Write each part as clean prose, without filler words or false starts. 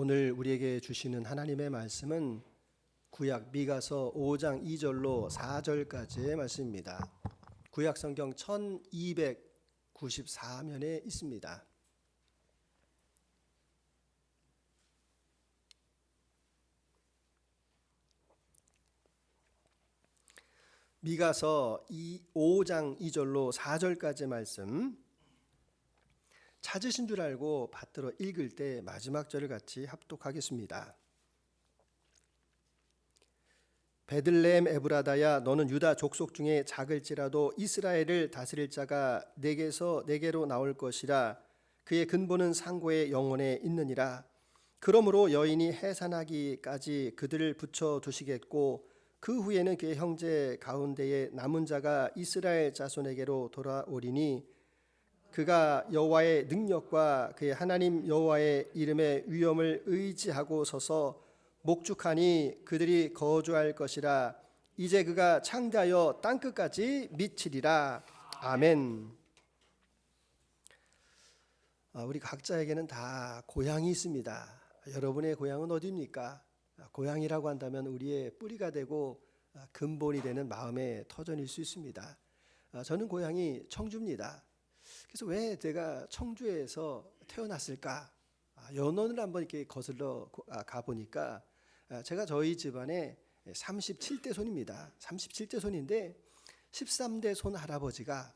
오늘 우리에게 주시는 하나님의 말씀은 구약 미가서 5장 2절로 4절까지의 말씀입니다. 구약 성경 1294면에 있습니다. 미가서 5장 2절로 4절까지의 말씀 찾으신 줄 알고 받들어 읽을 때 마지막 절을 같이 합독하겠습니다. 베들레헴 에브라다야, 너는 유다 족속 중에 작을지라도 이스라엘을 다스릴 자가 내게로 나올 것이라. 그의 근본은 상고의 영원에 있느니라. 그러므로 여인이 해산하기까지 그들을 붙여 두시겠고 그 후에는 그의 형제 가운데에 남은 자가 이스라엘 자손에게로 돌아오리니 그가 여호와의 능력과 그의 하나님 여호와의 이름의 위엄을 의지하고 서서 목축하니 그들이 거주할 것이라. 이제 그가 창대하여 땅끝까지 미치리라. 아멘. 우리 각자에게는 다 고향이 있습니다. 여러분의 고향은 어디입니까? 고향이라고 한다면 우리의 뿌리가 되고 근본이 되는 마음의 터전일 수 있습니다. 저는 고향이 청주입니다. 그래서 왜 제가 청주에서 태어났을까? 연원을 한번 이렇게 거슬러 가보니까 제가 저희 집안의 37대 손입니다. 37대 손인데 13대 손 할아버지가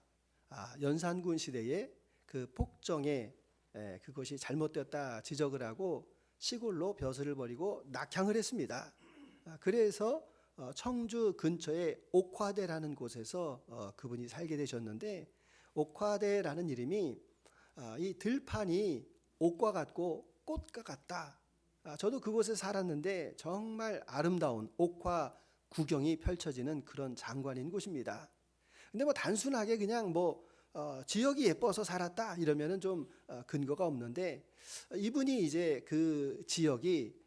연산군 시대에 그 폭정에 그것이 잘못되었다 지적을 하고 시골로 벼슬을 버리고 낙향을 했습니다. 그래서 청주 근처에 옥화대라는 곳에서 그분이 살게 되셨는데, 옥화대라는 이름이 이 들판이 옥과 같고 꽃과 같다. 저도 그곳에 살았는데 정말 아름다운 옥화 구경이 펼쳐지는 그런 장관인 곳입니다. 근데 단순하게 그냥 지역이 예뻐서 살았다 이러면은 좀 근거가 없는데, 이분이 이제 그 지역이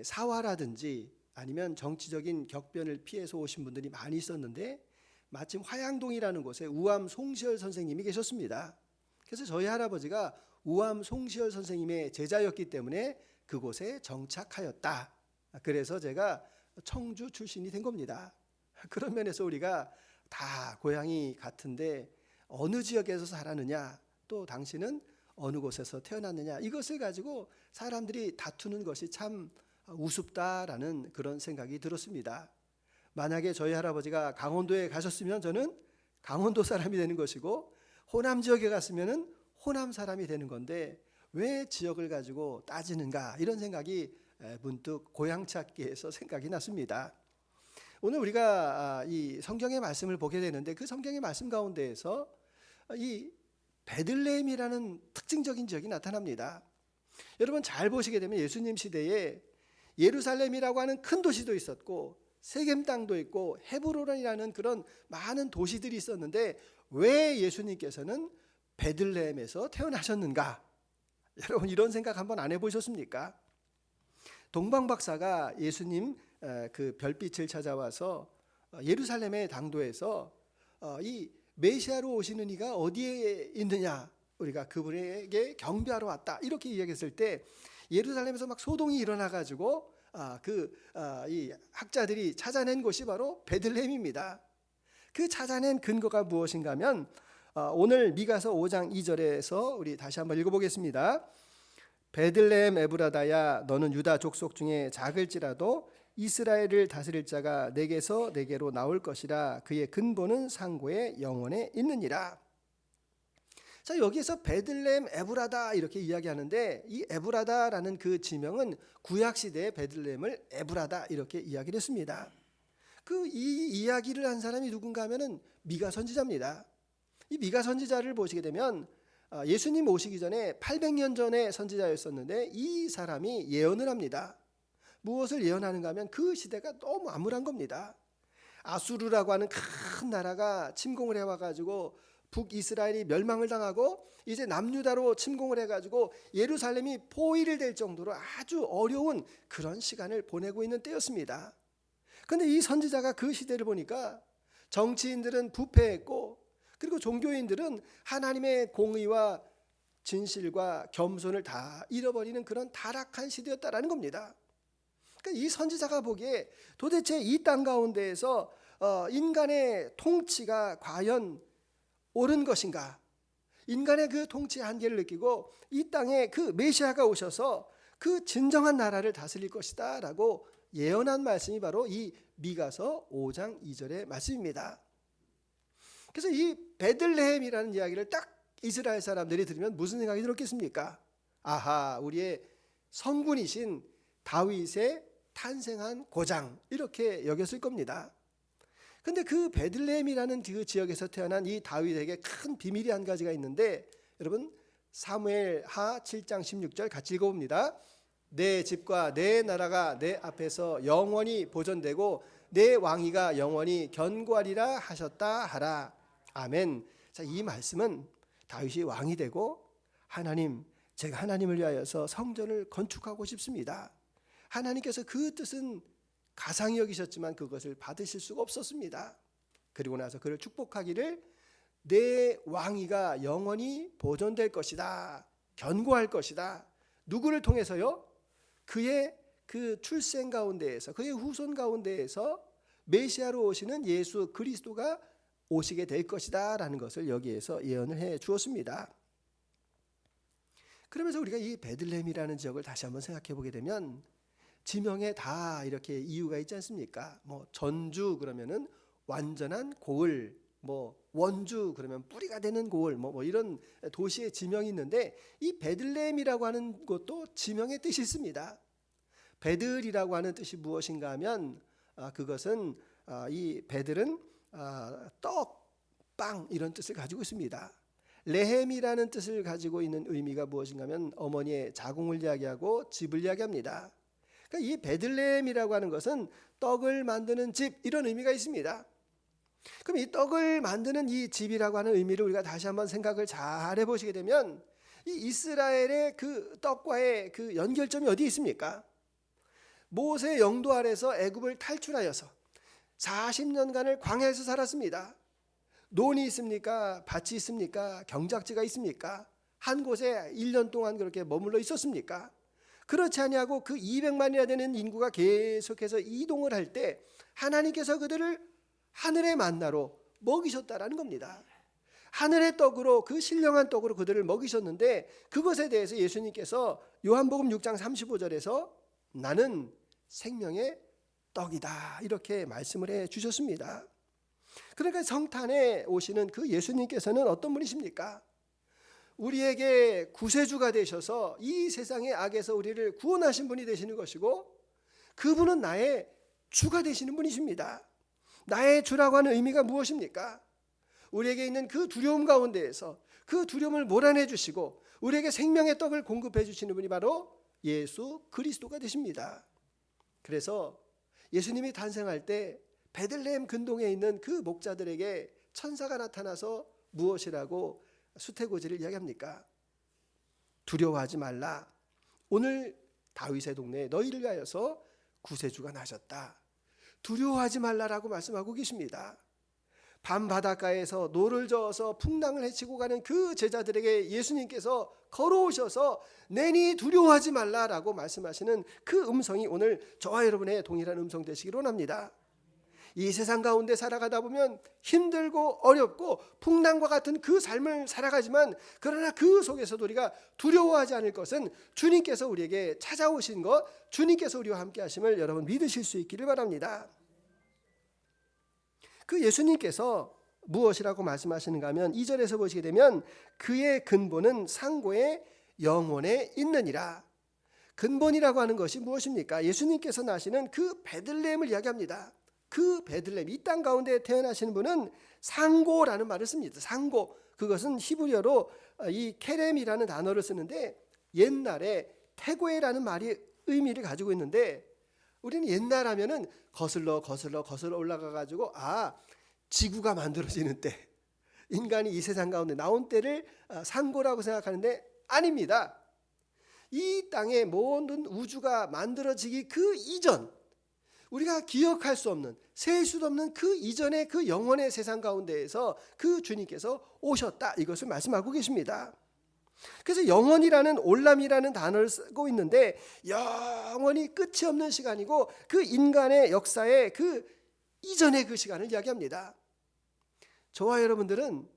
사화라든지 아니면 정치적인 격변을 피해서 오신 분들이 많이 있었는데, 마침 화양동이라는 곳에 우암 송시열 선생님이 계셨습니다. 그래서 저희 할아버지가 우암 송시열 선생님의 제자였기 때문에 그곳에 정착하였다. 그래서 제가 청주 출신이 된 겁니다. 그런 면에서 우리가 다 고향이 같은데 어느 지역에서 살았느냐, 또 당신은 어느 곳에서 태어났느냐, 이것을 가지고 사람들이 다투는 것이 참 우습다라는 그런 생각이 들었습니다. 만약에 저희 할아버지가 강원도에 가셨으면 저는 강원도 사람이 되는 것이고, 호남 지역에 갔으면 호남 사람이 되는 건데 왜 지역을 가지고 따지는가, 이런 생각이 문득 고향 찾기에서 생각이 났습니다. 오늘 우리가 이 성경의 말씀을 보게 되는데, 그 성경의 말씀 가운데에서 이 베들레헴이라는 특징적인 지역이 나타납니다. 여러분 잘 보시게 되면 예수님 시대에 예루살렘이라고 하는 큰 도시도 있었고 세겜 땅도 있고 헤브론이라는 그런 많은 도시들이 있었는데, 왜 예수님께서는 베들레헴에서 태어나셨는가? 여러분 이런 생각 한번 안 해보셨습니까? 동방박사가 예수님 그 별빛을 찾아와서 예루살렘의 당도에서 이 메시아로 오시는 이가 어디에 있느냐, 우리가 그분에게 경배하러 왔다, 이렇게 이야기했을 때 예루살렘에서 막 소동이 일어나가지고 이 학자들이 찾아낸 곳이 바로 베들레헴입니다. 그 찾아낸 근거가 무엇인가 하면 오늘 미가서 5장 2절에서 우리 다시 한번 읽어보겠습니다. 베들레헴 에브라다야, 너는 유다 족속 중에 작을지라도 이스라엘을 다스릴 자가 내게로 나올 것이라. 그의 근본은 상고의 영원에 있느니라. 자, 여기에서 베들레헴 에브라다 이렇게 이야기하는데, 이 에브라다라는 그 지명은 구약 시대의 베들레헴을 에브라다 이렇게 이야기를 했습니다. 이 이야기를 한 사람이 누군가 하면은 미가 선지자입니다. 이 미가 선지자를 보시게 되면 예수님 오시기 전에 800년 전의 선지자였었는데, 이 사람이 예언을 합니다. 무엇을 예언하는가 하면 그 시대가 너무 암울한 겁니다. 아수르라고 하는 큰 나라가 침공을 해와가지고 북이스라엘이 멸망을 당하고 이제 남유다로 침공을 해가지고 예루살렘이 포위를 될 정도로 아주 어려운 그런 시간을 보내고 있는 때였습니다. 그런데 이 선지자가 그 시대를 보니까 정치인들은 부패했고, 그리고 종교인들은 하나님의 공의와 진실과 겸손을 다 잃어버리는 그런 타락한 시대였다라는 겁니다. 그러니까 이 선지자가 보기에 도대체 이 땅 가운데에서 인간의 통치가 과연 옳은 것인가? 인간의 그 통치의 한계를 느끼고 이 땅에 그 메시아가 오셔서 그 진정한 나라를 다스릴 것이다 라고 예언한 말씀이 바로 이 미가서 5장 2절의 말씀입니다. 그래서 이 베들레헴이라는 이야기를 딱 이스라엘 사람들이 들으면 무슨 생각이 들었겠습니까? 아하, 우리의 성군이신 다윗의 탄생한 고장, 이렇게 여겼을 겁니다. 근데 그 베들레헴이라는 그 지역에서 태어난 이 다윗에게 큰 비밀이 한 가지가 있는데, 여러분 사무엘하 7장 16절 같이 읽어봅니다. 내 집과 내 나라가 내 앞에서 영원히 보존되고 내 왕위가 영원히 견고하리라 하셨다 하라. 아멘. 자, 이 말씀은 다윗이 왕이 되고 하나님, 제가 하나님을 위하여서 성전을 건축하고 싶습니다. 하나님께서 그 뜻은 가상히 여기셨지만 그것을 받으실 수가 없었습니다. 그리고 나서 그를 축복하기를 내 왕위가 영원히 보존될 것이다, 견고할 것이다. 누구를 통해서요? 그의 그 출생 가운데에서, 그의 후손 가운데에서 메시아로 오시는 예수 그리스도가 오시게 될 것이다 라는 것을 여기에서 예언을 해 주었습니다. 그러면서 우리가 이 베들레헴이라는 지역을 다시 한번 생각해 보게 되면 지명에 다 이렇게 이유가 있지 않습니까? 뭐 전주 그러면은 완전한 고을, 뭐 원주 그러면 뿌리가 되는 고을, 뭐 이런 도시의 지명이 있는데, 이 베들레헴이라고 하는 것도 지명의 뜻이 있습니다. 베들이라고 하는 뜻이 무엇인가 하면 그것은 이 베들은 떡, 빵 이런 뜻을 가지고 있습니다. 레헴이라는 뜻을 가지고 있는 의미가 무엇인가 하면 어머니의 자궁을 이야기하고 집을 이야기합니다. 그러니까 이 베들레헴이라고 하는 것은 떡을 만드는 집, 이런 의미가 있습니다. 그럼 이 떡을 만드는 이 집이라고 하는 의미를 우리가 다시 한번 생각을 잘 해보시게 되면 이 이스라엘의 그 떡과의 그 연결점이 어디 있습니까? 모세 영도 아래서 애굽을 탈출하여서 40년간을 광야에서 살았습니다. 논이 있습니까? 밭이 있습니까? 경작지가 있습니까? 한 곳에 1년 동안 그렇게 머물러 있었습니까? 그렇지 아니하고 그 200만이나 되는 인구가 계속해서 이동을 할 때 하나님께서 그들을 하늘의 만나로 먹이셨다라는 겁니다. 하늘의 떡으로, 그 신령한 떡으로 그들을 먹이셨는데, 그것에 대해서 예수님께서 요한복음 6장 35절에서 나는 생명의 떡이다 이렇게 말씀을 해 주셨습니다. 그러니까 성탄에 오시는 그 예수님께서는 어떤 분이십니까? 우리에게 구세주가 되셔서 이 세상의 악에서 우리를 구원하신 분이 되시는 것이고, 그분은 나의 주가 되시는 분이십니다. 나의 주라고 하는 의미가 무엇입니까? 우리에게 있는 그 두려움 가운데에서 그 두려움을 몰아내 주시고 우리에게 생명의 떡을 공급해 주시는 분이 바로 예수 그리스도가 되십니다. 그래서 예수님이 탄생할 때 베들레헴 근동에 있는 그 목자들에게 천사가 나타나서 무엇이라고 수태고지를 이야기합니까? 두려워하지 말라. 오늘 다윗의 동네에 너희를 위하여서 구세주가 나셨다. 두려워하지 말라라고 말씀하고 계십니다. 밤 바닷가에서 노를 저어서 풍랑을 헤치고 가는 그 제자들에게 예수님께서 걸어오셔서 내니 두려워하지 말라라고 말씀하시는 그 음성이 오늘 저와 여러분의 동일한 음성 되시기를 원합니다. 이 세상 가운데 살아가다 보면 힘들고 어렵고 풍랑과 같은 그 삶을 살아가지만, 그러나 그 속에서도 우리가 두려워하지 않을 것은 주님께서 우리에게 찾아오신 것, 주님께서 우리와 함께 하심을 여러분 믿으실 수 있기를 바랍니다. 그 예수님께서 무엇이라고 말씀하시는가 하면 2절에서 보시게 되면 그의 근본은 상고의 영혼에 있느니라. 근본이라고 하는 것이 무엇입니까? 예수님께서 나시는 그 베들레헴을 이야기합니다. 그 베들레헴, 이 땅 가운데 태어나시는 분은 상고라는 말을 씁니다. 상고, 그것은 히브리어로 이 케렘이라는 단어를 쓰는데, 옛날에 태고에라는 말이 의미를 가지고 있는데, 우리는 옛날 하면은 거슬러 올라가 가지고 지구가 만들어지는 때, 인간이 이 세상 가운데 나온 때를 상고라고 생각하는데 아닙니다. 이 땅의 모든 우주가 만들어지기 그 이전, 우리가 기억할 수 없는, 셀 수도 없는 그 이전의 그 영원의 세상 가운데에서 그 주님께서 오셨다, 이것을 말씀하고 계십니다. 그래서 영원이라는 올람이라는 단어를 쓰고 있는데 영원히 끝이 없는 시간이고 그 인간의 역사의 그 이전의 그 시간을 이야기합니다. 저와 여러분들은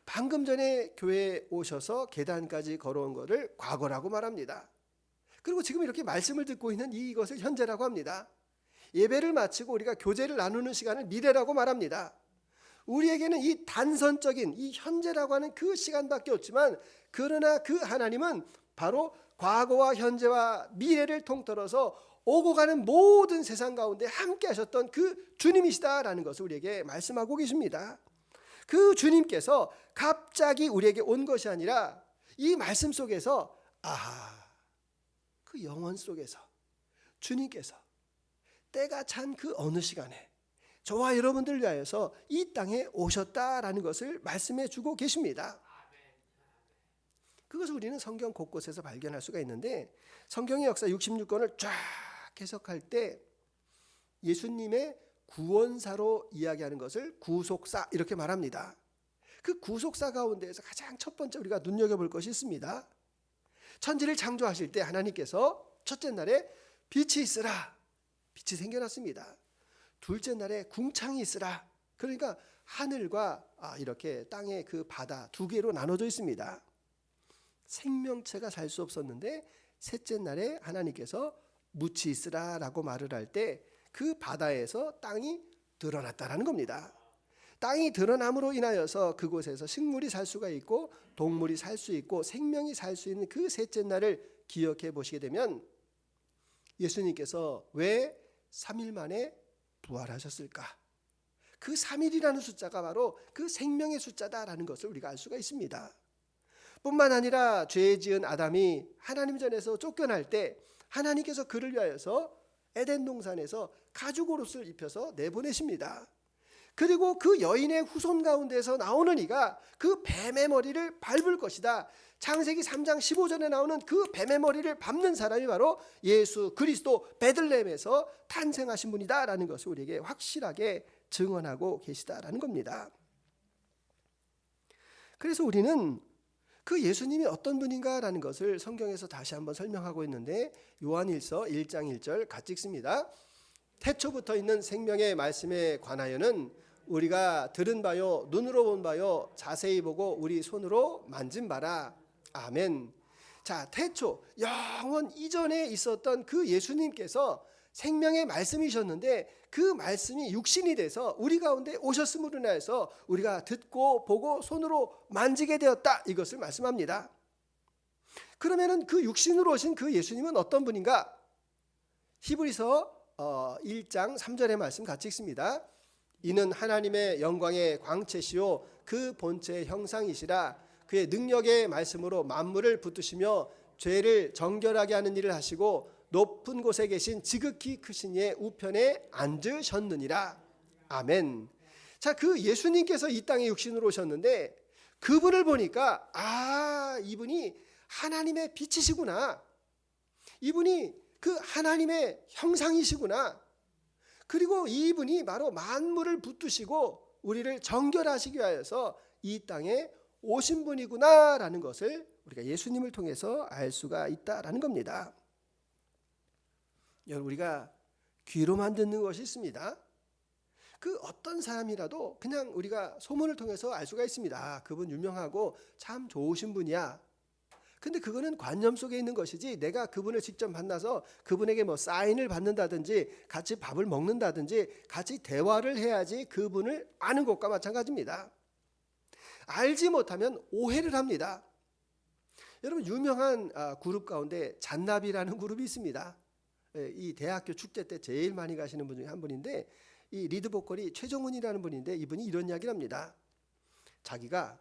방금 전에 교회에 오셔서 계단까지 걸어온 것을 과거라고 말합니다. 그리고 지금 이렇게 말씀을 듣고 있는 이것을 현재라고 합니다. 예배를 마치고 우리가 교제를 나누는 시간을 미래라고 말합니다. 우리에게는 이 단선적인 이 현재라고 하는 그 시간밖에 없지만 그러나 그 하나님은 바로 과거와 현재와 미래를 통틀어서 오고 가는 모든 세상 가운데 함께 하셨던 그 주님이시다라는 것을 우리에게 말씀하고 계십니다. 그 주님께서 갑자기 우리에게 온 것이 아니라 이 말씀 속에서 그 영원 속에서 주님께서 때가 찬 그 어느 시간에 저와 여러분들 위하여서 이 땅에 오셨다라는 것을 말씀해 주고 계십니다. 그것을 우리는 성경 곳곳에서 발견할 수가 있는데 성경의 역사 66권을 쫙 해석할 때 예수님의 구원사로 이야기하는 것을 구속사 이렇게 말합니다. 그 구속사 가운데에서 가장 첫 번째 우리가 눈여겨볼 것이 있습니다. 천지를 창조하실 때 하나님께서 첫째 날에 빛이 있으라, 빛이 생겨났습니다. 둘째 날에 궁창이 있으라, 그러니까 하늘과 이렇게 땅의 그 바다 두 개로 나눠져 있습니다. 생명체가 살 수 없었는데 셋째 날에 하나님께서 묻이 있으라라고 말을 할 때 그 바다에서 땅이 드러났다라는 겁니다. 땅이 드러남으로 인하여서 그곳에서 식물이 살 수가 있고 동물이 살 수 있고 생명이 살 수 있는 그 셋째 날을 기억해 보시게 되면 예수님께서 왜 3일 만에 부활하셨을까? 그 3일이라는 숫자가 바로 그 생명의 숫자다라는 것을 우리가 알 수가 있습니다. 뿐만 아니라 죄 지은 아담이 하나님 전에서 쫓겨날 때 하나님께서 그를 위하여서 에덴 동산에서 가죽 옷을 입혀서 내보내십니다. 그리고 그 여인의 후손 가운데서 나오는 이가 그 뱀의 머리를 밟을 것이다. 창세기 3장 15절에 나오는 그 뱀의 머리를 밟는 사람이 바로 예수 그리스도 베들레헴에서 탄생하신 분이다라는 것을 우리에게 확실하게 증언하고 계시다라는 겁니다. 그래서 우리는 그 예수님이 어떤 분인가라는 것을 성경에서 다시 한번 설명하고 있는데 요한일서 1장 1절 같이 읽습니다. 태초부터 있는 생명의 말씀에 관하여는 우리가 들은 바요 눈으로 본 바요 자세히 보고 우리 손으로 만진 바라. 아멘. 자, 태초 영원 이전에 있었던 그 예수님께서 생명의 말씀이셨는데 그 말씀이 육신이 돼서 우리 가운데 오셨음으로 인하여서 우리가 듣고 보고 손으로 만지게 되었다, 이것을 말씀합니다. 그러면은 그 육신으로 오신 그 예수님은 어떤 분인가? 히브리서 1장 3절의 말씀 같이 읽습니다. 이는 하나님의 영광의 광채시요 그 본체의 형상이시라. 그의 능력의 말씀으로 만물을 붙드시며 죄를 정결하게 하는 일을 하시고 높은 곳에 계신 지극히 크신 이의 우편에 앉으셨느니라. 아멘. 자, 그 예수님께서 이 땅에 육신으로 오셨는데 그분을 보니까 이분이 하나님의 빛이시구나, 이분이 그 하나님의 형상이시구나, 그리고 이분이 바로 만물을 붙드시고 우리를 정결하시기 위하여서 이 땅에 오신 분이구나라는 것을 우리가 예수님을 통해서 알 수가 있다라는 겁니다. 여러분, 우리가 귀로만 듣는 것이 있습니다. 그 어떤 사람이라도 그냥 우리가 소문을 통해서 알 수가 있습니다. 그분 유명하고 참 좋으신 분이야. 근데 그거는 관념 속에 있는 것이지 내가 그분을 직접 만나서 그분에게 뭐 사인을 받는다든지 같이 밥을 먹는다든지 같이 대화를 해야지 그분을 아는 것과 마찬가지입니다. 알지 못하면 오해를 합니다. 여러분, 유명한 그룹 가운데 잔나비라는 그룹이 있습니다. 이 대학교 축제 때 제일 많이 가시는 분 중에 한 분인데 이 리드 보컬이 최정훈이라는 분인데 이분이 이런 이야기를 합니다. 자기가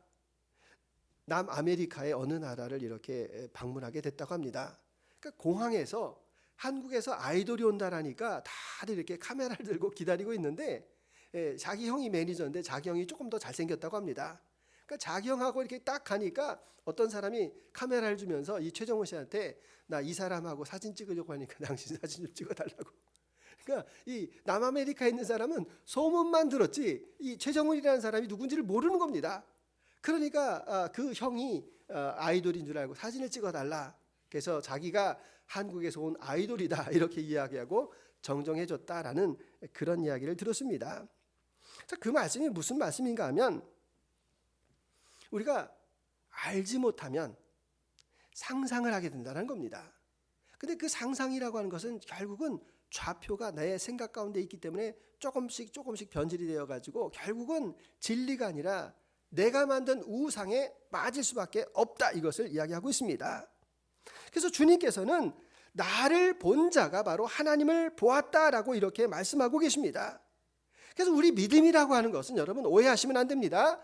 남아메리카의 어느 나라를 이렇게 방문하게 됐다고 합니다. 그러니까 공항에서 한국에서 아이돌이 온다라니까 다들 이렇게 카메라를 들고 기다리고 있는데 자기 형이 매니저인데 자기 형이 조금 더 잘생겼다고 합니다. 그러니까 자기 형하고 이렇게 딱 가니까 어떤 사람이 카메라를 주면서 이 최정훈 씨한테 나 이 사람하고 사진 찍으려고 하니까 당신 사진 좀 찍어달라고. 그러니까 이 남아메리카에 있는 사람은 소문만 들었지 이 최정훈이라는 사람이 누군지를 모르는 겁니다. 그러니까 그 형이 아이돌인 줄 알고 사진을 찍어달라. 그래서 자기가 한국에서 온 아이돌이다 이렇게 이야기하고 정정해줬다라는 그런 이야기를 들었습니다. 자, 그 말씀이 무슨 말씀인가 하면 우리가 알지 못하면 상상을 하게 된다는 겁니다. 근데 그 상상이라고 하는 것은 결국은 좌표가 내 생각 가운데 있기 때문에 조금씩 변질이 되어가지고 결국은 진리가 아니라 내가 만든 우상에 빠질 수밖에 없다, 이것을 이야기하고 있습니다. 그래서 주님께서는 나를 본 자가 바로 하나님을 보았다라고 이렇게 말씀하고 계십니다. 그래서 우리 믿음이라고 하는 것은 여러분 오해하시면 안 됩니다.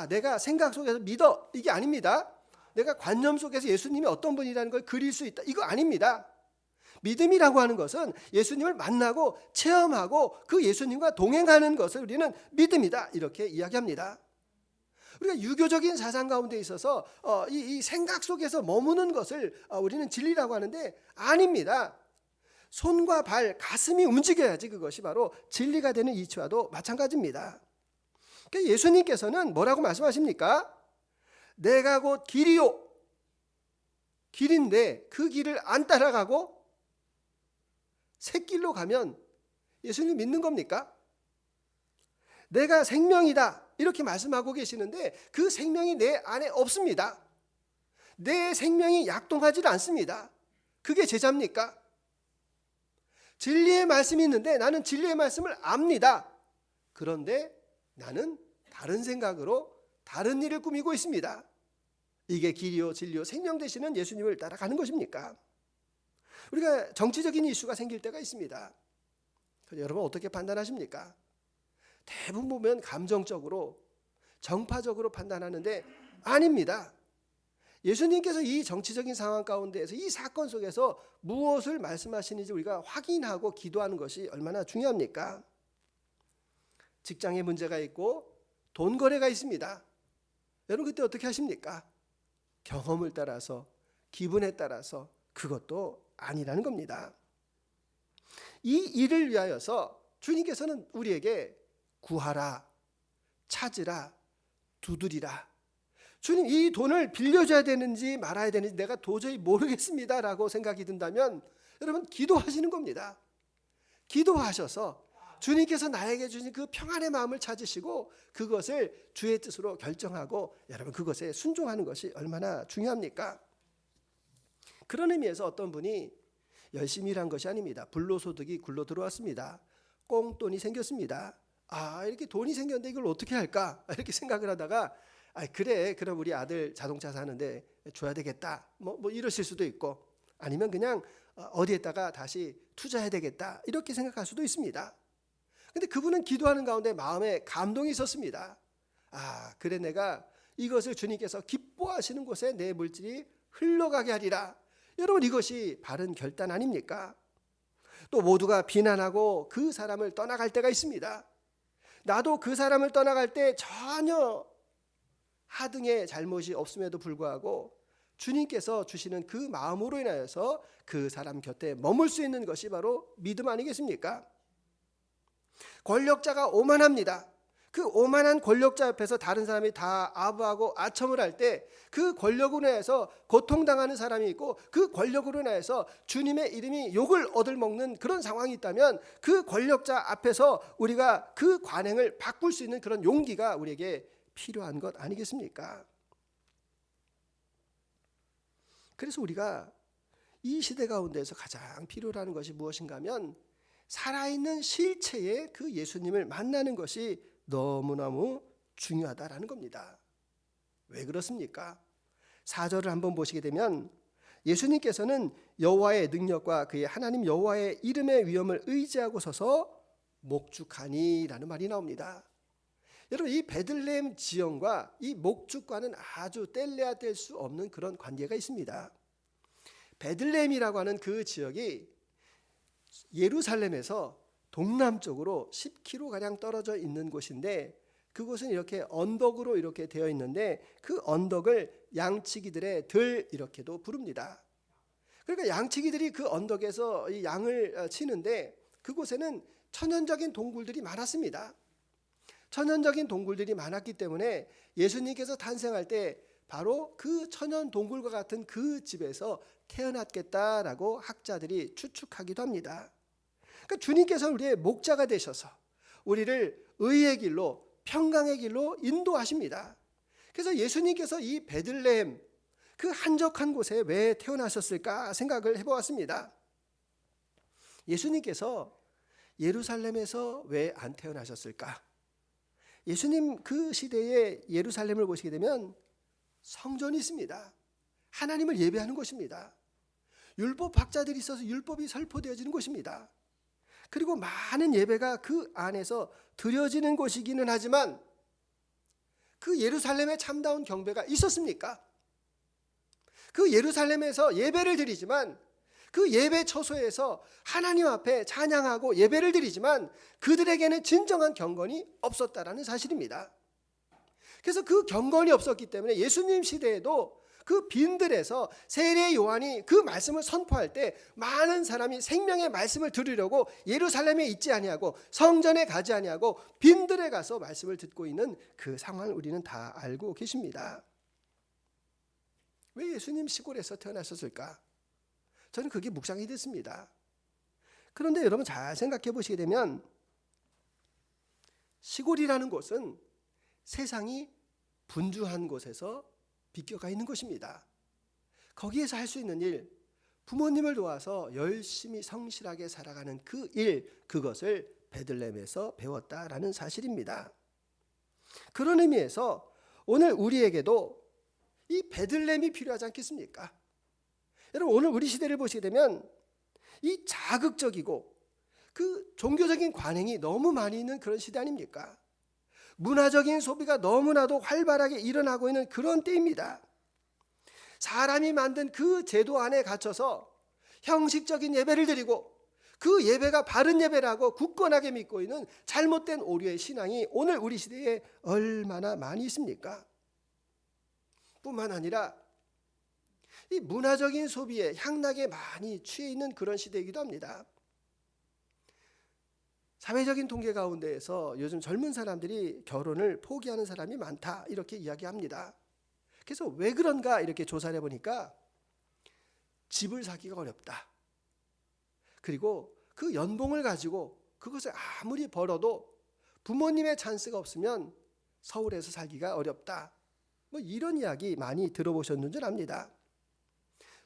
내가 생각 속에서 믿어, 이게 아닙니다. 내가 관념 속에서 예수님이 어떤 분이라는 걸 그릴 수 있다, 이거 아닙니다. 믿음이라고 하는 것은 예수님을 만나고 체험하고 그 예수님과 동행하는 것을 우리는 믿음이다, 이렇게 이야기합니다. 우리가 유교적인 사상 가운데 있어서 이 생각 속에서 머무는 것을 우리는 진리라고 하는데 아닙니다. 손과 발, 가슴이 움직여야지 그것이 바로 진리가 되는 이치와도 마찬가지입니다. 그러니까 예수님께서는 뭐라고 말씀하십니까? 내가 곧 길이요, 길인데 그 길을 안 따라가고 새 길로 가면 예수님 믿는 겁니까? 내가 생명이다 이렇게 말씀하고 계시는데 그 생명이 내 안에 없습니다. 내 생명이 약동하지 않습니다. 그게 제자입니까? 진리의 말씀이 있는데 나는 진리의 말씀을 압니다. 그런데 나는 다른 생각으로 다른 일을 꾸미고 있습니다. 이게 길이요 진리요 생명 되시는 예수님을 따라가는 것입니까? 우리가 정치적인 이슈가 생길 때가 있습니다. 여러분 어떻게 판단하십니까? 대부분 보면 감정적으로 정파적으로 판단하는데 아닙니다. 예수님께서 이 정치적인 상황 가운데에서 이 사건 속에서 무엇을 말씀하시는지 우리가 확인하고 기도하는 것이 얼마나 중요합니까? 직장에 문제가 있고 돈 거래가 있습니다. 여러분 그때 어떻게 하십니까? 경험을 따라서 기분에 따라서 그것도 아니라는 겁니다. 이 일을 위하여서 주님께서는 우리에게 구하라, 찾으라, 두드리라. 주님 이 돈을 빌려줘야 되는지 말아야 되는지 내가 도저히 모르겠습니다라고 생각이 든다면 여러분 기도하시는 겁니다. 기도하셔서 주님께서 나에게 주신 그 평안의 마음을 찾으시고 그것을 주의 뜻으로 결정하고 여러분 그것에 순종하는 것이 얼마나 중요합니까? 그런 의미에서 어떤 분이 열심히 일한 것이 아닙니다. 불로소득이 굴러 들어왔습니다. 꽁돈이 생겼습니다. 이렇게 돈이 생겼는데 이걸 어떻게 할까? 이렇게 생각을 하다가 그래 그럼 우리 아들 자동차 사는데 줘야 되겠다 뭐 이러실 수도 있고 아니면 그냥 어디에다가 다시 투자해야 되겠다 이렇게 생각할 수도 있습니다. 근데 그분은 기도하는 가운데 마음에 감동이 있었습니다. 그래 내가 이것을 주님께서 기뻐하시는 곳에 내 물질이 흘러가게 하리라. 여러분 이것이 바른 결단 아닙니까? 또 모두가 비난하고 그 사람을 떠나갈 때가 있습니다. 나도 그 사람을 떠나갈 때 전혀 하등의 잘못이 없음에도 불구하고 주님께서 주시는 그 마음으로 인하여서 그 사람 곁에 머물 수 있는 것이 바로 믿음 아니겠습니까? 권력자가 오만합니다. 그 오만한 권력자 옆에서 다른 사람이 다 아부하고 아첨을 할 때 그 권력으로 인해서 고통당하는 사람이 있고 그 권력으로 인해서 주님의 이름이 욕을 얻을먹는 그런 상황이 있다면 그 권력자 앞에서 우리가 그 관행을 바꿀 수 있는 그런 용기가 우리에게 필요한 것 아니겠습니까? 그래서 우리가 이 시대 가운데서 가장 필요로 하는 것이 무엇인가 하면 살아있는 실체의 그 예수님을 만나는 것이 너무너무 중요하다라는 겁니다. 왜 그렇습니까? 4절을 한번 보시게 되면 예수님께서는 여호와의 능력과 그의 하나님 여호와의 이름의 위엄을 의지하고 서서 목축하니라는 말이 나옵니다. 여러분 이 베들레헴 지형과 이 목축과는 아주 뗄래야 뗄 수 없는 그런 관계가 있습니다. 베들레헴이라고 하는 그 지역이 예루살렘에서 동남쪽으로 10km가량 떨어져 있는 곳인데 그곳은 이렇게 언덕으로 이렇게 되어 있는데 그 언덕을 양치기들의 들 이렇게도 부릅니다. 그러니까 양치기들이 그 언덕에서 이 양을 치는데 그곳에는 천연적인 동굴들이 많았습니다. 천연적인 동굴들이 많았기 때문에 예수님께서 탄생할 때 바로 그 천연 동굴과 같은 그 집에서 태어났겠다라고 학자들이 추측하기도 합니다. 그러니까 주님께서는 우리의 목자가 되셔서 우리를 의의 길로, 평강의 길로 인도하십니다. 그래서 예수님께서 이 베들레헴 그 한적한 곳에 왜 태어나셨을까 생각을 해보았습니다. 예수님께서 예루살렘에서 왜 안 태어나셨을까? 예수님 그 시대의 예루살렘을 보시게 되면 성전이 있습니다. 하나님을 예배하는 곳입니다. 율법 학자들이 있어서 율법이 설포되어지는 곳입니다. 그리고 많은 예배가 그 안에서 드려지는 곳이기는 하지만 그 예루살렘에 참다운 경배가 있었습니까? 그 예루살렘에서 예배를 드리지만 그 예배 처소에서 하나님 앞에 찬양하고 예배를 드리지만 그들에게는 진정한 경건이 없었다라는 사실입니다. 그래서 그 경건이 없었기 때문에 예수님 시대에도 그 빈들에서 세례 요한이 그 말씀을 선포할 때 많은 사람이 생명의 말씀을 들으려고 예루살렘에 있지 아니하고 성전에 가지 아니하고 빈들에 가서 말씀을 듣고 있는 그 상황을 우리는 다 알고 계십니다. 왜 예수님 시골에서 태어나셨을까? 저는 그게 묵상이 됐습니다. 그런데 여러분 잘 생각해 보시게 되면 시골이라는 곳은 세상이 분주한 곳에서 비껴가 있는 것입니다. 거기에서 할 수 있는 일, 부모님을 도와서 열심히 성실하게 살아가는 그 일, 그것을 베들레헴에서 배웠다라는 사실입니다. 그런 의미에서 오늘 우리에게도 이 베들레헴이 필요하지 않겠습니까? 여러분 오늘 우리 시대를 보시게 되면 이 자극적이고 그 종교적인 관행이 너무 많이 있는 그런 시대 아닙니까? 문화적인 소비가 너무나도 활발하게 일어나고 있는 그런 때입니다. 사람이 만든 그 제도 안에 갇혀서 형식적인 예배를 드리고 그 예배가 바른 예배라고 굳건하게 믿고 있는 잘못된 오류의 신앙이 오늘 우리 시대에 얼마나 많이 있습니까? 뿐만 아니라 이 문화적인 소비에 향락에 많이 취해 있는 그런 시대이기도 합니다. 사회적인 통계 가운데에서 요즘 젊은 사람들이 결혼을 포기하는 사람이 많다 이렇게 이야기합니다. 그래서 왜 그런가 이렇게 조사를 해보니까 집을 사기가 어렵다. 그리고 그 연봉을 가지고 그것을 아무리 벌어도 부모님의 찬스가 없으면 서울에서 살기가 어렵다. 뭐 이런 이야기 많이 들어보셨는 줄 압니다.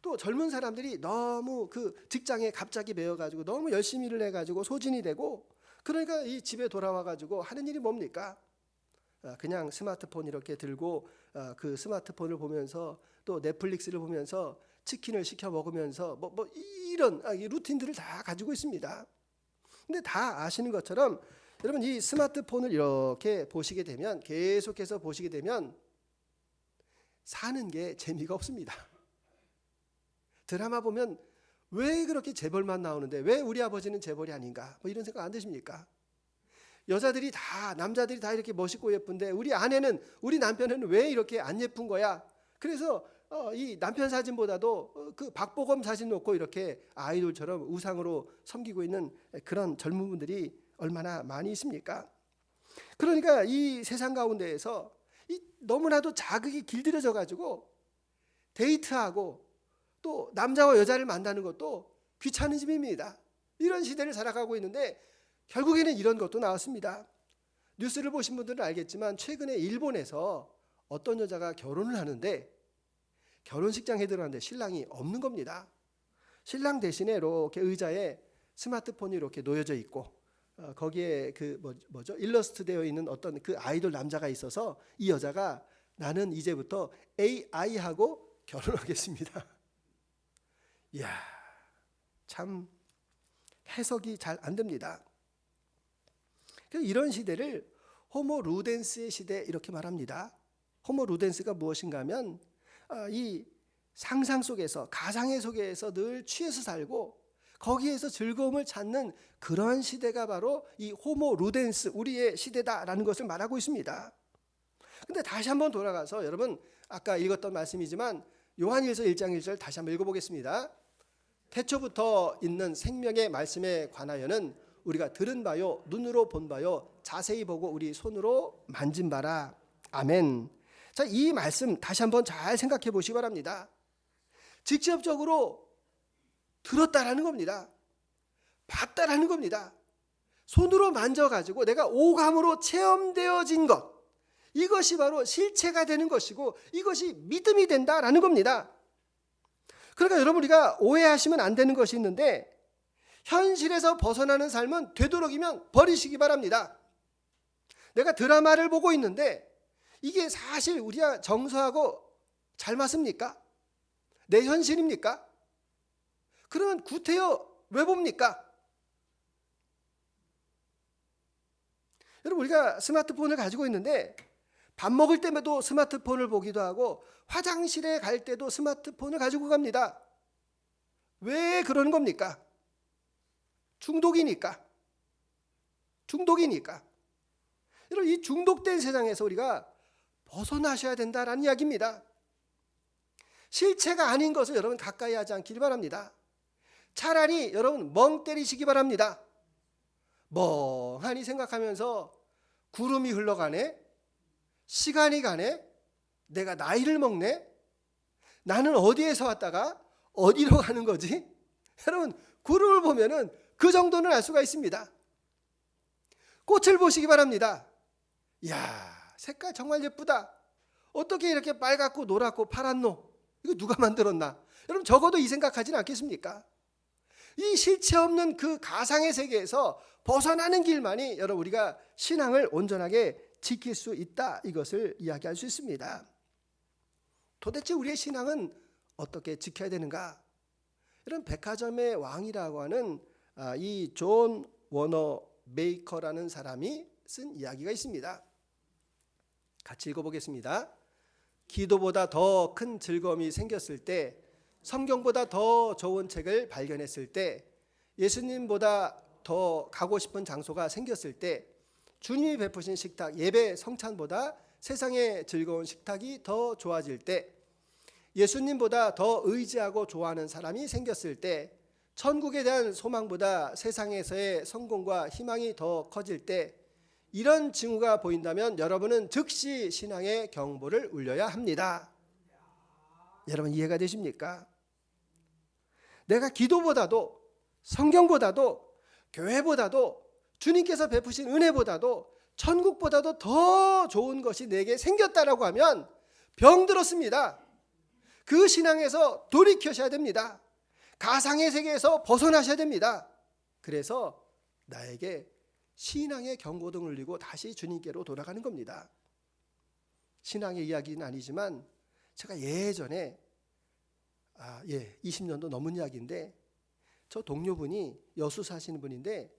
또 젊은 사람들이 너무 그 직장에 갑자기 매여가지고 너무 열심히 일을 해가지고 소진이 되고 그러니까 이 집에 돌아와가지고 하는 일이 뭡니까? 그냥 스마트폰 이렇게 들고 그 스마트폰을 보면서 또 넷플릭스를 보면서 치킨을 시켜 먹으면서 뭐 이런 루틴들을 다 가지고 있습니다. 근데 다 아시는 것처럼 여러분 이 스마트폰을 이렇게 보시게 되면 계속해서 보시게 되면 사는 게 재미가 없습니다. 드라마 보면 왜 그렇게 재벌만 나오는데 왜 우리 아버지는 재벌이 아닌가? 뭐 이런 생각 안 드십니까? 여자들이 다 남자들이 다 이렇게 멋있고 예쁜데 우리 아내는 우리 남편은 왜 이렇게 안 예쁜 거야? 그래서 이 남편 사진보다도 그 박보검 사진 놓고 이렇게 아이돌처럼 우상으로 섬기고 있는 그런 젊은 분들이 얼마나 많이 있습니까? 그러니까 이 세상 가운데에서 이 너무나도 자극이 길들여져 가지고 데이트하고 또 남자와 여자를 만나는 것도 귀찮은 집입니다. 이런 시대를 살아가고 있는데 결국에는 이런 것도 나왔습니다. 뉴스를 보신 분들은 알겠지만 최근에 일본에서 어떤 여자가 결혼을 하는데 결혼식장에 들어갔는데 신랑이 없는 겁니다. 신랑 대신에 이렇게 의자에 스마트폰이 이렇게 놓여져 있고 거기에 그 뭐죠? 일러스트 되어 있는 어떤 그 아이돌 남자가 있어서 이 여자가 나는 이제부터 AI하고 결혼하겠습니다. 이야, 참 해석이 잘 안 됩니다. 이런 시대를 호모 루덴스의 시대 이렇게 말합니다. 호모 루덴스가 무엇인가 하면 이 상상 속에서 가상의 속에서 늘 취해서 살고 거기에서 즐거움을 찾는 그러한 시대가 바로 이 호모 루덴스 우리의 시대다라는 것을 말하고 있습니다. 근데 다시 한번 돌아가서 여러분 아까 읽었던 말씀이지만 요한일서 1장 1절 다시 한번 읽어보겠습니다. 태초부터 있는 생명의 말씀에 관하여는 우리가 들은 바요 눈으로 본 바요 자세히 보고 우리 손으로 만진 바라. 아멘. 자, 이 말씀 다시 한번 잘 생각해 보시기 바랍니다. 직접적으로 들었다라는 겁니다. 봤다라는 겁니다. 손으로 만져가지고 내가 오감으로 체험되어진 것, 이것이 바로 실체가 되는 것이고 이것이 믿음이 된다라는 겁니다. 그러니까 여러분, 우리가 오해하시면 안 되는 것이 있는데, 현실에서 벗어나는 삶은 되도록이면 버리시기 바랍니다. 내가 드라마를 보고 있는데 이게 사실 우리가 정서하고 잘 맞습니까? 내 현실입니까? 그러면 구태여 왜 봅니까? 여러분, 우리가 스마트폰을 가지고 있는데 밥 먹을 때에도 스마트폰을 보기도 하고 화장실에 갈 때도 스마트폰을 가지고 갑니다. 왜 그러는 겁니까? 중독이니까. 여러분, 이 중독된 세상에서 우리가 벗어나셔야 된다라는 이야기입니다. 실체가 아닌 것을 여러분 가까이 하지 않기를 바랍니다. 차라리 여러분 멍 때리시기 바랍니다. 멍하니 생각하면서 구름이 흘러가네, 시간이 가네, 내가 나이를 먹네, 나는 어디에서 왔다가 어디로 가는 거지? 여러분, 구름을 보면은 그 정도는 알 수가 있습니다. 꽃을 보시기 바랍니다. 이야, 색깔 정말 예쁘다. 어떻게 이렇게 빨갛고 노랗고 파랗노? 이거 누가 만들었나? 여러분, 적어도 이 생각하지는 않겠습니까? 이 실체 없는 그 가상의 세계에서 벗어나는 길만이 여러분 우리가 신앙을 온전하게 지킬 수 있다, 이것을 이야기할 수 있습니다. 도대체 우리의 신앙은 어떻게 지켜야 되는가? 이런 백화점의 왕이라고 하는 이 존 워너 메이커라는 사람이 쓴 이야기가 있습니다. 같이 읽어보겠습니다. 기도보다 더 큰 즐거움이 생겼을 때, 성경보다 더 좋은 책을 발견했을 때, 예수님보다 더 가고 싶은 장소가 생겼을 때, 주님이 베푸신 식탁, 예배 성찬보다 세상의 즐거운 식탁이 더 좋아질 때, 예수님보다 더 의지하고 좋아하는 사람이 생겼을 때, 천국에 대한 소망보다 세상에서의 성공과 희망이 더 커질 때, 이런 징후가 보인다면 여러분은 즉시 신앙의 경보를 울려야 합니다. 여러분, 이해가 되십니까? 내가 기도보다도, 성경보다도, 교회보다도, 주님께서 베푸신 은혜보다도, 천국보다도 더 좋은 것이 내게 생겼다라고 하면 병들었습니다. 그 신앙에서 돌이켜셔야 됩니다. 가상의 세계에서 벗어나셔야 됩니다. 그래서 나에게 신앙의 경고등을 울리고 다시 주님께로 돌아가는 겁니다. 신앙의 이야기는 아니지만 제가 예전에 20년도 넘은 이야기인데, 저 동료분이 여수 사시는 분인데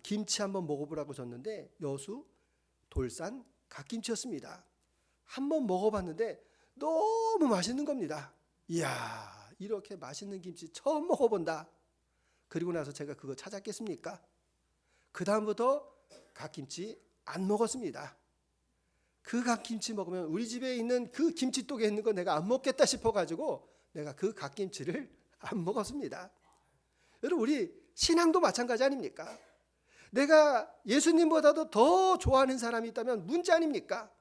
김치 한번 먹어보라고 줬는데 여수 돌산 갓김치였습니다. 한번 먹어봤는데 너무 맛있는 겁니다. 이야, 이렇게 맛있는 김치 처음 먹어본다. 그리고 나서 제가 그거 찾았겠습니까? 그 다음부터 갓김치 안 먹었습니다. 그 갓김치 먹으면 우리 집에 있는 그 김치독에 있는 거 내가 안 먹겠다 싶어가지고 내가 그 갓김치를 안 먹었습니다. 여러분, 우리 신앙도 마찬가지 아닙니까? 내가 예수님보다도 더 좋아하는 사람이 있다면 문제 아닙니까?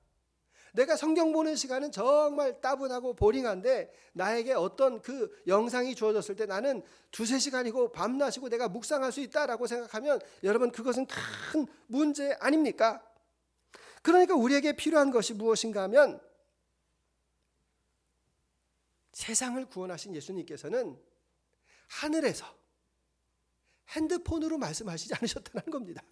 내가 성경 보는 시간은 정말 따분하고 보링한데 나에게 어떤 그 영상이 주어졌을 때 나는 2-3시간이고 밤낮이고 내가 묵상할 수 있다라고 생각하면 여러분, 그것은 큰 문제 아닙니까? 그러니까 우리에게 필요한 것이 무엇인가 하면, 세상을 구원하신 예수님께서는 하늘에서 핸드폰으로 말씀하시지 않으셨다는 겁니다.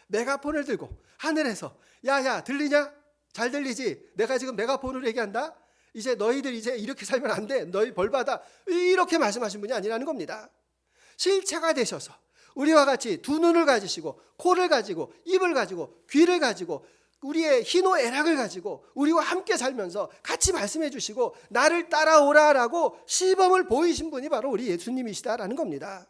메가폰을 들고 하늘에서 야야 들리냐? 잘 들리지? 내가 지금 메가폰으로 얘기한다? 이제 너희들 이제 이렇게 살면 안 돼. 너희 벌 받아. 이렇게 말씀하신 분이 아니라는 겁니다. 실체가 되셔서 우리와 같이 두 눈을 가지시고 코를 가지고 입을 가지고 귀를 가지고 우리의 희노애락을 가지고 우리와 함께 살면서 같이 말씀해 주시고 나를 따라오라라고 시범을 보이신 분이 바로 우리 예수님이시다라는 겁니다.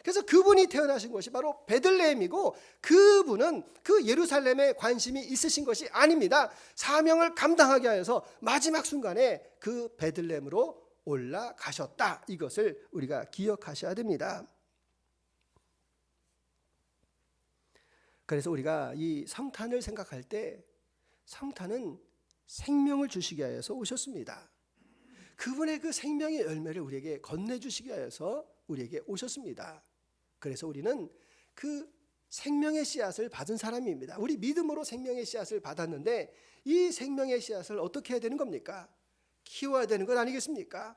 그래서 그분이 태어나신 것이 바로 베들레헴이고, 그분은 그 예루살렘에 관심이 있으신 것이 아닙니다. 사명을 감당하게 하여서 마지막 순간에 그 베들레헴으로 올라가셨다. 이것을 우리가 기억하셔야 됩니다. 그래서 우리가 이 성탄을 생각할 때, 성탄은 생명을 주시기 위해서 오셨습니다. 그분의 그 생명의 열매를 우리에게 건네주시기 위해서 우리에게 오셨습니다. 그래서 우리는 그 생명의 씨앗을 받은 사람입니다. 우리 믿음으로 생명의 씨앗을 받았는데 이 생명의 씨앗을 어떻게 해야 되는 겁니까? 키워야 되는 것 아니겠습니까?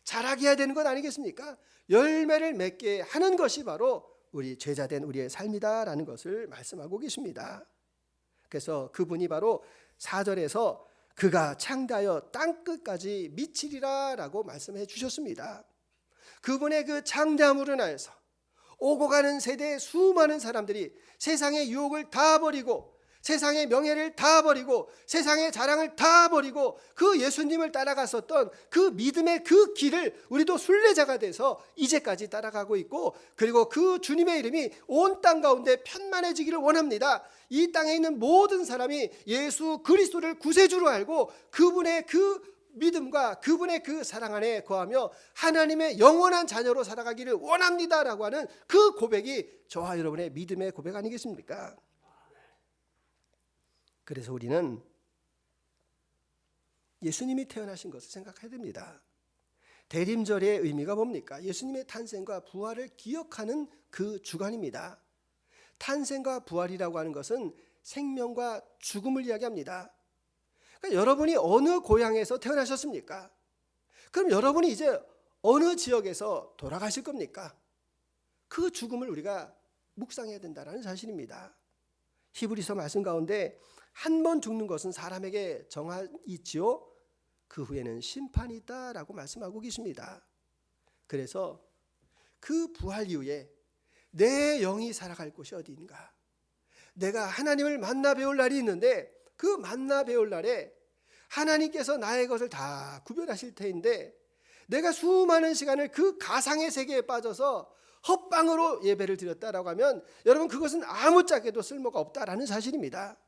자라게 해야 되는 것 아니겠습니까? 열매를 맺게 하는 것이 바로 우리 제자된 우리의 삶이다라는 것을 말씀하고 계십니다. 그래서 그분이 바로 4절에서 그가 창대하여 땅끝까지 미치리라 라고 말씀해 주셨습니다. 그분의 그 창대함으로 인하여서 오고 가는 세대의 수많은 사람들이 세상의 유혹을 다 버리고 세상의 명예를 다 버리고 세상의 자랑을 다 버리고 그 예수님을 따라갔었던 그 믿음의 그 길을 우리도 순례자가 돼서 이제까지 따라가고 있고, 그리고 그 주님의 이름이 온 땅 가운데 편만해지기를 원합니다. 이 땅에 있는 모든 사람이 예수 그리스도를 구세주로 알고 그분의 그 믿음과 그분의 그 사랑 안에 거하며 하나님의 영원한 자녀로 살아가기를 원합니다라고 하는 그 고백이 저와 여러분의 믿음의 고백 아니겠습니까? 그래서 우리는 예수님이 태어나신 것을 생각해야 됩니다. 대림절의 의미가 뭡니까? 예수님의 탄생과 부활을 기억하는 그 주간입니다. 탄생과 부활이라고 하는 것은 생명과 죽음을 이야기합니다. 그러니까 여러분이 어느 고향에서 태어나셨습니까? 그럼 여러분이 이제 어느 지역에서 돌아가실 겁니까? 그 죽음을 우리가 묵상해야 된다는 사실입니다. 히브리서 말씀 가운데 한 번 죽는 것은 사람에게 정하 있지요, 그 후에는 심판이 있다라고 말씀하고 계십니다. 그래서 그 부활 이후에 내 영이 살아갈 곳이 어디인가? 내가 하나님을 만나 배울 날이 있는데 그 만나 배울 날에 하나님께서 나의 것을 다 구별하실 테인데 내가 수많은 시간을 그 가상의 세계에 빠져서 헛방으로 예배를 드렸다라고 하면 여러분 그것은 아무짝에도 쓸모가 없다라는 사실입니다.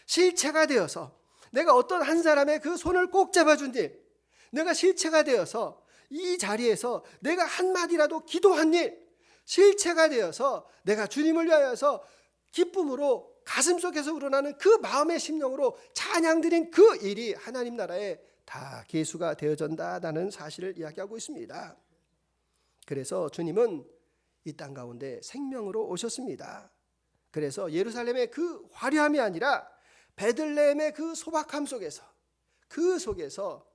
실체가 되어서 내가 어떤 한 사람의 그 손을 꼭 잡아준 일, 내가 실체가 되어서 이 자리에서 내가 한마디라도 기도한 일, 실체가 되어서 내가 주님을 위하여서 기쁨으로 가슴속에서 우러나는 그 마음의 심령으로 찬양드린 그 일이 하나님 나라에 다 계수가 되어진다는 사실을 이야기하고 있습니다. 그래서 주님은 이 땅 가운데 생명으로 오셨습니다. 그래서 예루살렘의 그 화려함이 아니라 베들레헴의 그 소박함 속에서 그 속에서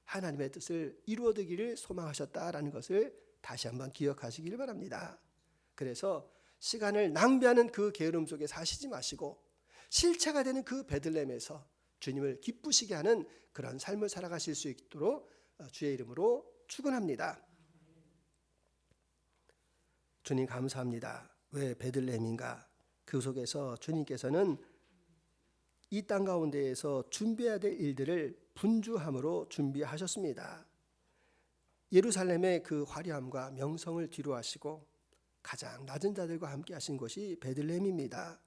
하나님의 뜻을 이루어지기를 소망하셨다라는 것을 다시 한번 기억하시기를 바랍니다. 그래서 시간을 낭비하는 그 게으름 속에 사시지 마시고 실체가 되는 그 베들레헴에서 주님을 기쁘시게 하는 그런 삶을 살아가실 수 있도록 주의 이름으로 축원합니다. 주님 감사합니다. 왜 베들레헴인가? 그 속에서 주님께서는 이 땅 가운데에서 준비해야 될 일들을 분주함으로 준비하셨습니다. 예루살렘의 그 화려함과 명성을 뒤로하시고 가장 낮은 자들과 함께 하신 곳이 베들레헴입니다.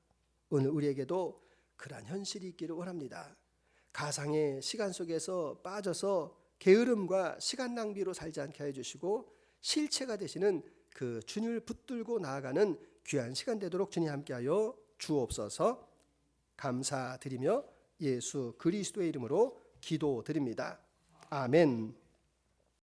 오늘 우리에게도 그러한 현실이 있기를 원합니다. 가상의 시간 속에서 빠져서 게으름과 시간 낭비로 살지 않게 해주시고 실체가 되시는 그 주님을 붙들고 나아가는 귀한 시간 되도록 주님 함께하여 주옵소서. 감사드리며 예수 그리스도의 이름으로 기도드립니다. 아멘.